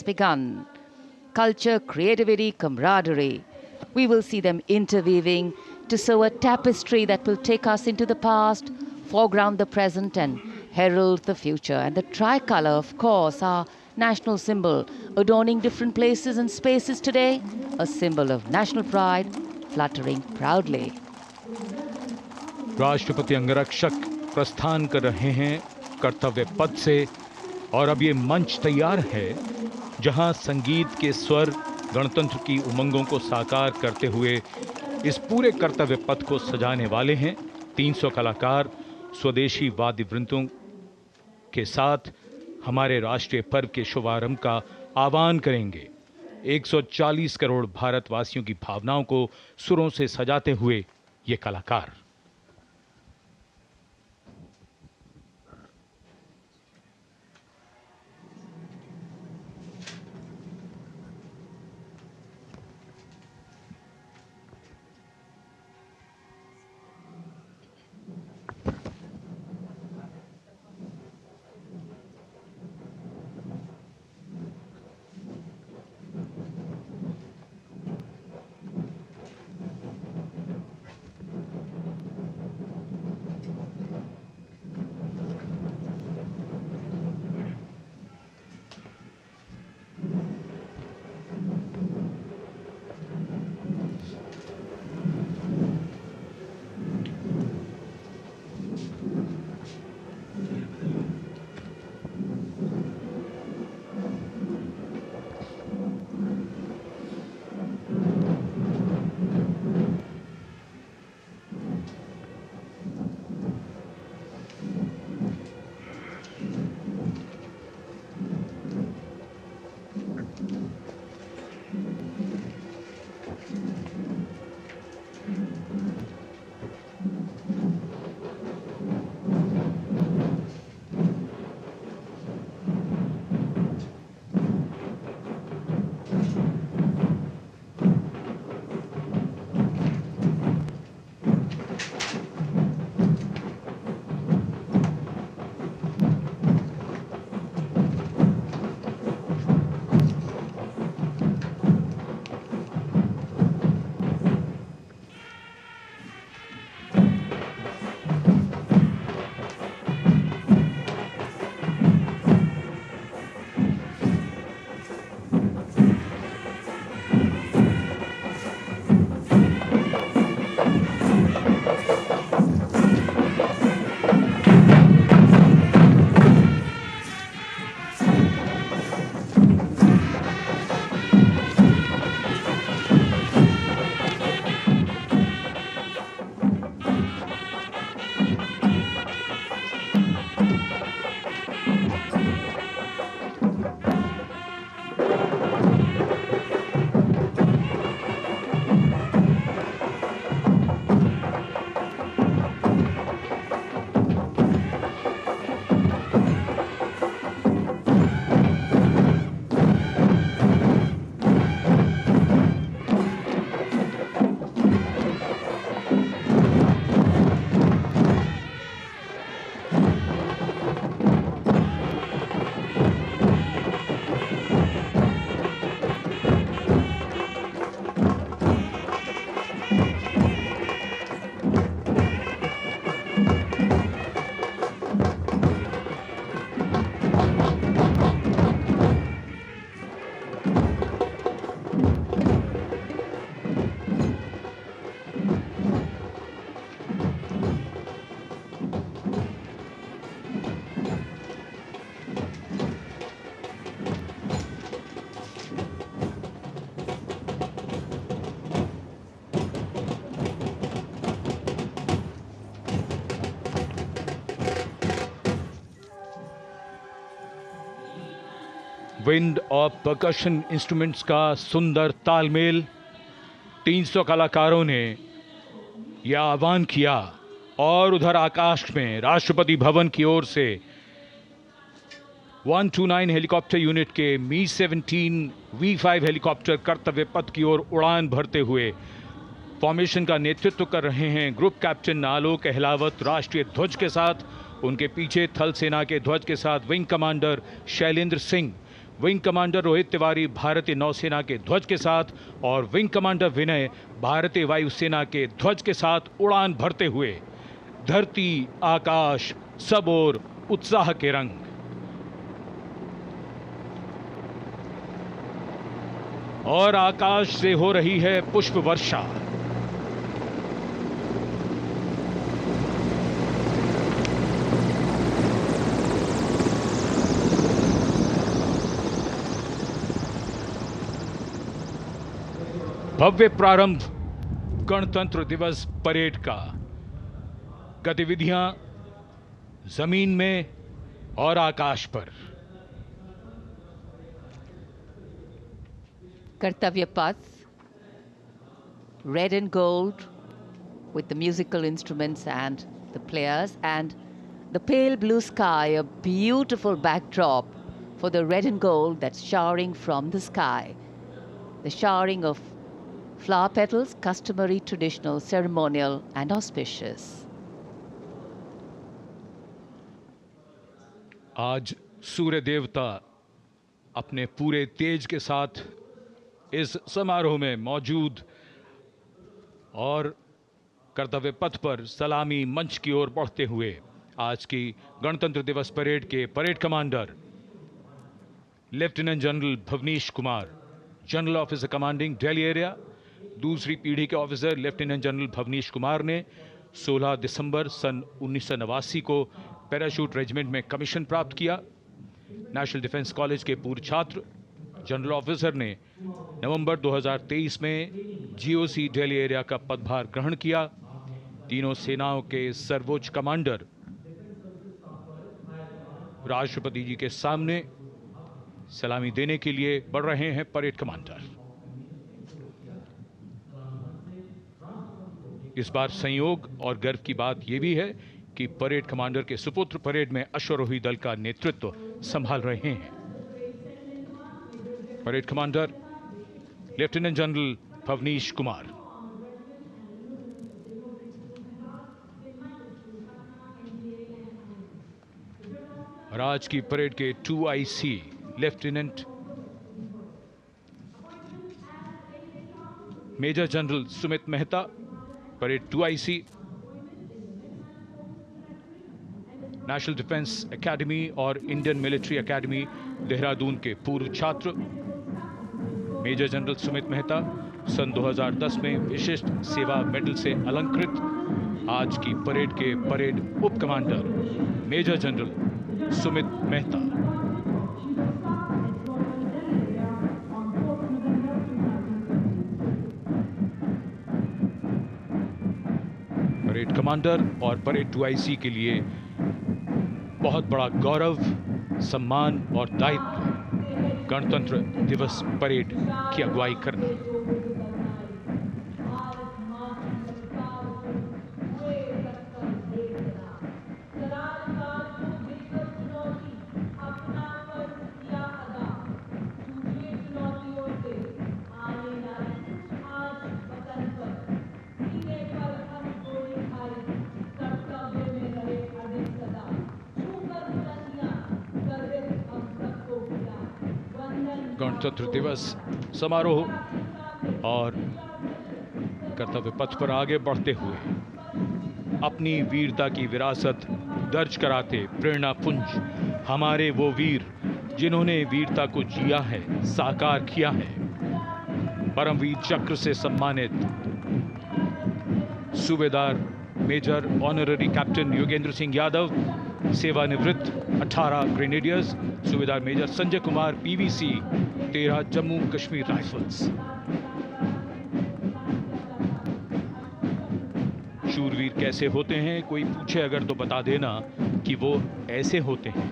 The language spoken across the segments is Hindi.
begun. Culture, creativity, camaraderie. We will see them interweaving to sew a tapestry that will take us into the past, foreground the present, and herald the future. And the tricolour, of course, our national symbol, adorning different places and spaces today, a symbol of national pride, fluttering proudly. राष्ट्रपति अंगरक्षक प्रस्थान कर रहे हैं कर्तव्य पथ से और अब ये मंच तैयार है जहां संगीत के स्वर गणतंत्र की उमंगों को साकार करते हुए इस पूरे कर्तव्य पथ को सजाने वाले हैं 300 कलाकार स्वदेशी वाद्य वृंदों के साथ हमारे राष्ट्रीय पर्व के शुभारंभ का आह्वान करेंगे। 140 करोड़ भारतवासियों की भावनाओं को सुरों से सजाते हुए ये कलाकार। विंड और परकशन इंस्ट्रूमेंट्स का सुंदर तालमेल 300 कलाकारों ने यह आह्वान किया और उधर आकाश में राष्ट्रपति भवन की ओर से 129 हेलीकॉप्टर यूनिट के मी-17 V5 हेलीकॉप्टर कर्तव्य पथ की ओर उड़ान भरते हुए फॉर्मेशन का नेतृत्व कर रहे हैं ग्रुप कैप्टन आलोक अहलावत राष्ट्रीय ध्वज के साथ। उनके पीछे थल सेना के ध्वज के साथ wing commander Shailendra Singh, wing commander Rohit Tiwari भारतीय नौसेना के ध्वज के साथ और विंग कमांडर विनय भारतीय वायुसेना के ध्वज के साथ उड़ान भरते हुए। धरती आकाश सब ओर उत्साह के रंग। और आकाश से हो रही है पुष्प वर्षा। भव्य प्रारंभ गणतंत्र दिवस परेड का। गतिविधियां जमीन में और आकाश पर। Kartavya Path, red and gold with the musical instruments and the players, and the pale blue sky, a beautiful backdrop for the red and gold that's showering from the sky. The showering of flower petals, customary, traditional, ceremonial and auspicious. आज सूर्य देवता अपने पूरे तेज के साथ इस समारोह में मौजूद और कर्तव्य पथ पर सलामी मंच की ओर बढ़ते हुए आज की गणतंत्र दिवस परेड के parade commander lieutenant general Bhavnish Kumar, general officer commanding Delhi area. दूसरी पीढ़ी के officer lieutenant general Bhavnish Kumar ने 16 दिसंबर सन 1989 को पैराशूट रेजिमेंट में कमीशन प्राप्त किया। नेशनल डिफेंस कॉलेज के पूर्व छात्र जनरल ऑफिसर ने नवंबर 2023 में जीओसी दिल्ली एरिया का पदभार ग्रहण किया। तीनों सेनाओं के सर्वोच्च कमांडर राष्ट्रपति जी के सामने सलामी देने के लिए बढ़ रहे हैं परेड कमांडर। इस बार संयोग और गर्व की बात यह भी है कि परेड कमांडर के सुपुत्र परेड में अश्वारोही दल का नेतृत्व संभाल रहे हैं। Parade commander lieutenant general Bhavnish Kumar. और आज की परेड के 2IC lieutenant major general Sumit Mehta, parade 2IC। National defence academy और इंडियन मिलिट्री एकेडमी देहरादून के पूर्व छात्र मेजर जनरल सुमित मेहता सन 2010 में विशिष्ट सेवा मेडल से अलंकृत। आज की परेड के परेड उप commander major general Sumit Mehta. Parade commander और परेड 2IC के लिए बहुत बड़ा गौरव, सम्मान और दायित्व गणतंत्र दिवस परेड की अगुवाई करना। गणतंत्र दिवस समारोह और कर्तव्य पथ पर आगे बढ़ते हुए अपनी वीरता की विरासत दर्ज कराते प्रेरणा पुंज हमारे वो वीर जिन्होंने वीरता को जिया है, साकार किया है। परमवीर चक्र से सम्मानित Subedar major honorary captain Yogendra Singh Yadav, सेवानिवृत्त 18 grenadiers, Subedar major Sanjay Kumar PVC 13 Jammu Kashmir rifles. शूरवीर कैसे होते हैं, कोई पूछे अगर तो बता देना कि वो ऐसे होते हैं।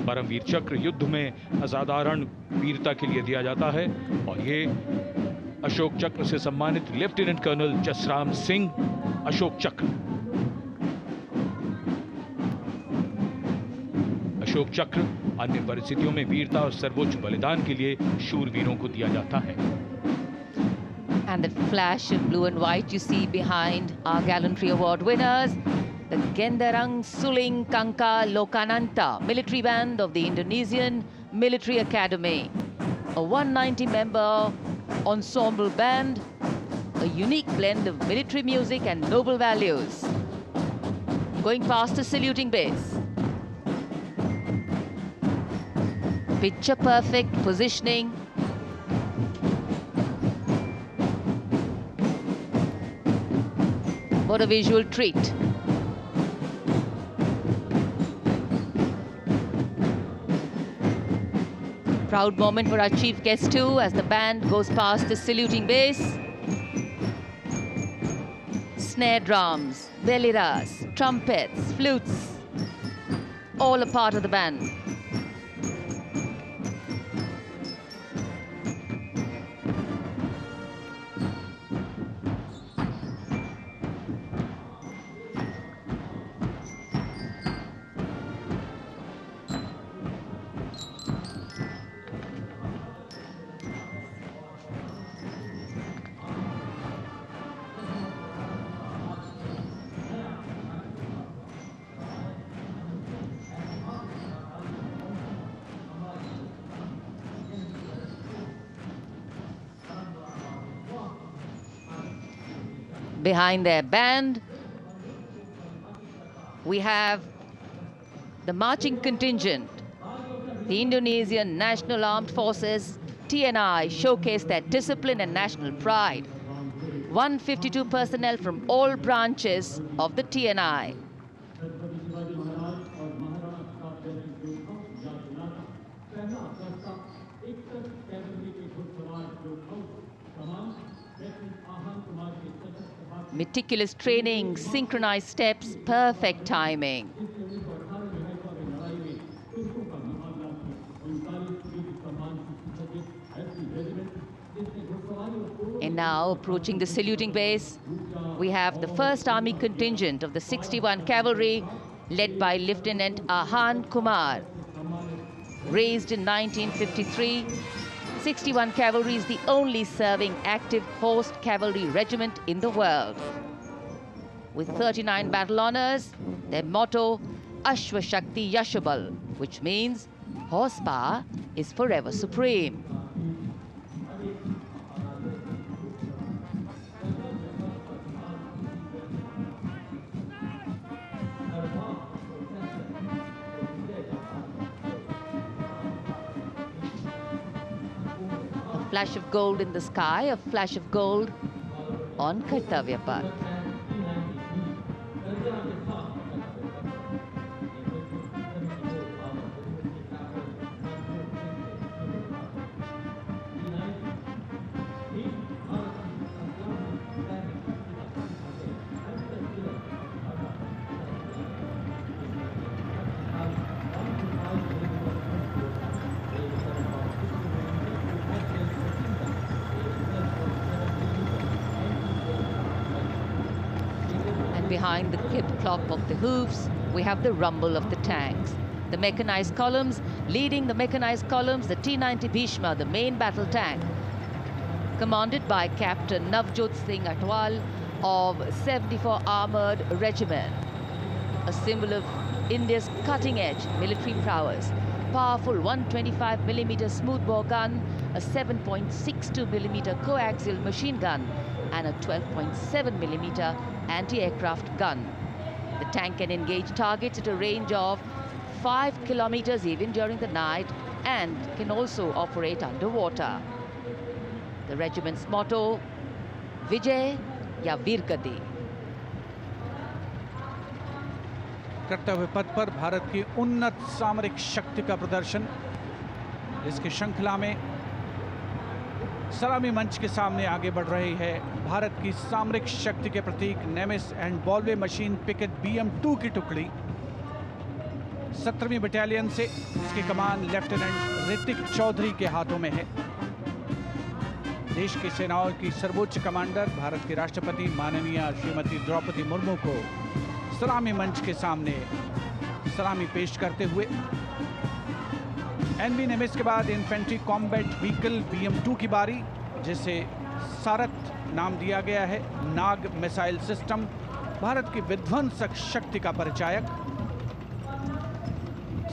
परमवीर चक्र युद्ध में असाधारण वीरता के लिए दिया जाता है और ये अशोक चक्र से सम्मानित लेफ्टिनेंट कर्नल जसराम सिंह अशोक चक्र। अशोक चक्र अन्य परिस्थितियों में वीरता और सर्वोच्च बलिदान के लिए शूरवीरों को दिया जाता है। And that flash in blue and white you see behind our gallantry award winners, the Gendarang Suling Kangka Lokananta military band of the Indonesian Military Academy, a 190-member ensemble band, a unique blend of military music and noble values. Going past the saluting base. Picture perfect positioning. What a visual treat. Proud moment for our chief guest too, as the band goes past the saluting base. Snare drums, veliras, trumpets, flutes, all a part of the band. Behind their band, we have the marching contingent. The Indonesian National Armed Forces, TNI, showcase their discipline and national pride. 152 personnel from all branches of the TNI. Meticulous training, synchronized steps, perfect timing. And now, approaching the saluting base, we have the 1st Army contingent of the 61 Cavalry, led by Lieutenant Ahan Kumar. Raised in 1953, 61 Cavalry is the only serving active horse cavalry regiment in the world. With 39 battle honors, their motto, Ashwa Shakti Yashabal, which means horsepower is forever supreme. A flash of gold in the sky, a flash of gold on Kartavya Path. Behind the clip-clop of the hoofs, we have the rumble of the tanks. The mechanized columns, leading the mechanized columns, the T-90 Bhishma, the main battle tank, commanded by Captain Navjot Singh Atwal of 74 Armored Regiment, a symbol of India's cutting-edge military prowess. Powerful 125mm smoothbore gun, a 7.62mm coaxial machine gun, and a 12.7mm anti-aircraft gun. The tank can engage targets at a range of 5 kilometers even during the night and can also operate underwater. The regiment's motto, Vijay ya Veergati. कर्तव्य पथ पर भारत की उन्नत सामरिक शक्ति का प्रदर्शन, इसकी श्रृंखला में सलामी मंच के सामने आगे बढ़ रही है भारत की सामरिक शक्ति के प्रतीक नेमिस एंड बॉलवे मशीन पिकेट BM-2 की टुकड़ी 17वीं बटालियन से, इसकी कमान लेफ्टिनेंट ऋतिक चौधरी के हाथों में है। देश की सेनाओं की सर्वोच्च कमांडर भारत के राष्ट्रपति माननीय श्रीमती द्रौपदी मुर्मू को सलामी मंच के सामने सलामी पेश करते हुए NV नेमिस के बाद इन्फेंट्री कॉम्बैट व्हीकल BM-2 की बारी, जिसे सारथ नाम दिया गया है, नाग मिसाइल सिस्टम, भारत की विध्वंसक शक्ति का परिचायक।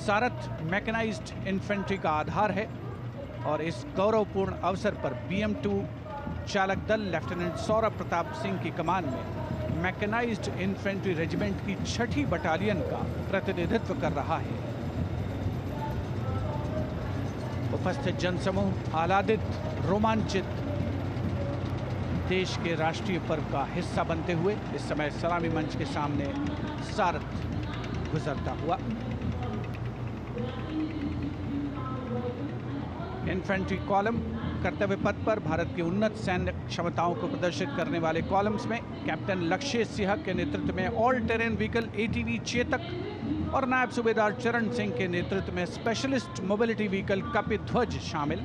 सारथ मैकेनाइज्ड इन्फेंट्री का आधार है और इस गौरवपूर्ण अवसर पर BM-2 चालक दल लेफ्टिनेंट सौरभ प्रताप सिंह की कमान में मैकेनाइज्ड इन्फेंट्री रेजिमेंट की 6ठी बटालियन का प्रतिनिधित्व कर रहा है। उपस्थित जनसमूह आह्लादित, रोमांचित, देश के राष्ट्रीय पर्व का हिस्सा बनते हुए इस समय सलामी मंच के सामने सारथ गुजरता हुआ। इन्फेंट्री कॉलम कर्तव्य पथ पर भारत की उन्नत सैन्य क्षमताओं को प्रदर्शित करने वाले कॉलम्स में कैप्टन लक्षेश सिंह के नेतृत्व में all terrain vehicle ATV Chetak और नायब सूबेदार चरण सिंह के नेतृत्व में स्पेशलिस्ट मोबिलिटी व्हीकल कपिध्वज शामिल।